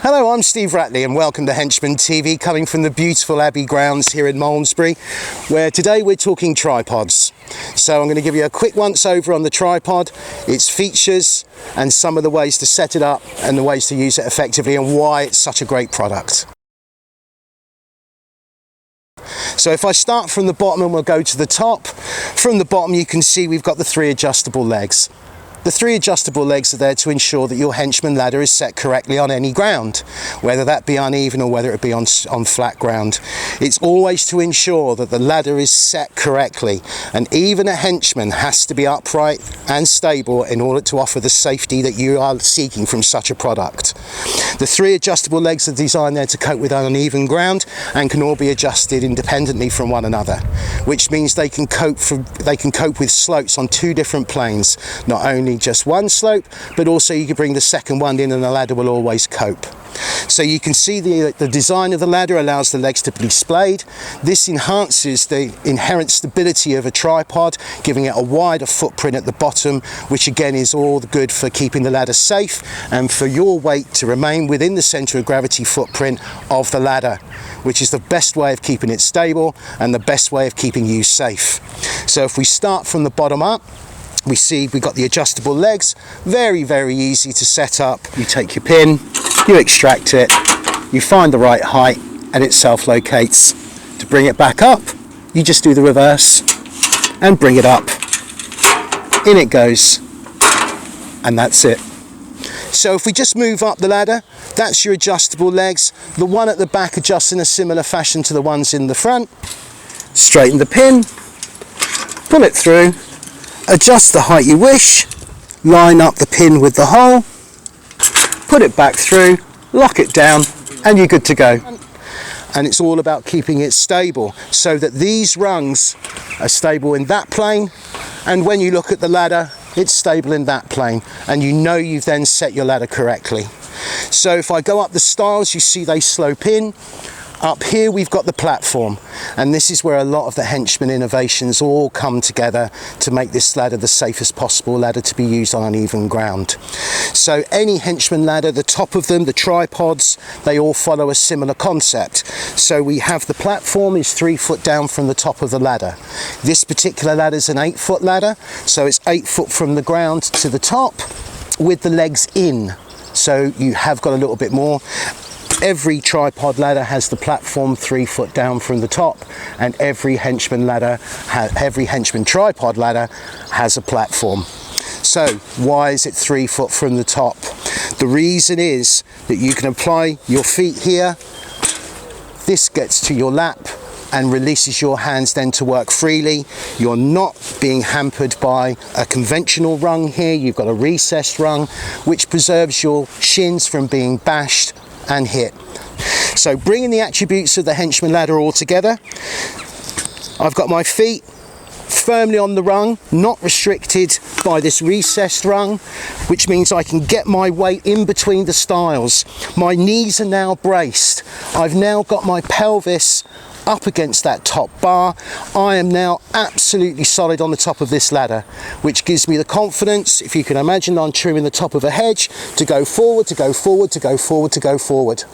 Hello, I'm Steve Ratley and welcome to Henchman TV, coming from the beautiful Abbey grounds here in Malmesbury, where today we're talking tripods. So I'm going to give you a quick once over on the tripod, its features and some of the ways to set it up and the ways to use it effectively and why it's such a great product. So if I start from the bottom and we'll go to the top, from the bottom you can see we've got the 3 adjustable legs. The 3 adjustable legs are there to ensure that your Henchman ladder is set correctly on any ground, whether that be uneven or whether it be on flat ground. It's always to ensure that the ladder is set correctly, and even a Henchman has to be upright and stable in order to offer the safety that you are seeking from such a product. The 3 adjustable legs are designed there to cope with uneven ground and can all be adjusted independently from one another, which means they can cope with slopes on 2 different planes, not only just one slope, but also you can bring the second one in and the ladder will always cope. So you can see the design of the ladder allows the legs to be splayed. This enhances the inherent stability of a tripod, giving it a wider footprint at the bottom, which again is all good for keeping the ladder safe and for your weight to remain within the centre of gravity footprint of the ladder, which is the best way of keeping it stable and the best way of keeping you safe. So if we start from the bottom up, we see we've got the adjustable legs, very easy to set up. You take your pin, you extract it, you find the right height and it self-locates. To bring it back up, you just do the reverse and bring it up. In it goes, and that's it. So if we just move up the ladder, that's your adjustable legs. The one at the back adjusts in a similar fashion to the ones in the front. Straighten the pin, pull it through, adjust the height you wish, line up the pin with the hole, put it back through, lock it down, and you're good to go. And it's all about keeping it stable so that these rungs are stable in that plane, and when you look at the ladder, it's stable in that plane, and you know you've then set your ladder correctly. So if I go up the stiles, you see they slope in. Up here we've got the platform, and this is where a lot of the Henchman innovations all come together to make this ladder the safest possible ladder to be used on uneven ground. So any Henchman ladder, the top of them, the tripods, they all follow a similar concept. So we have the platform is 3 foot down from the top of the ladder. This particular ladder is an 8-foot ladder, so it's 8 foot from the ground to the top with the legs in. So you have got a little bit more. Every tripod ladder has the platform 3 foot down from the top, and every Henchman tripod ladder has a platform. So why is it 3 foot from the top? The reason is that you can apply your feet here, this gets to your lap and releases your hands then to work freely. You're not being hampered by a conventional rung here, you've got a recessed rung which preserves your shins from being bashed and hit. So bringing the attributes of the Henchman ladder all together, I've got my feet firmly on the rung, not restricted by this recessed rung, which means I can get my weight in between the stiles. My knees are now braced. I've now got my pelvis up against that top bar. I am now absolutely solid on the top of this ladder, which gives me the confidence, if you can imagine I'm trimming the top of a hedge, to go forward, to go forward, to go forward, to go forward.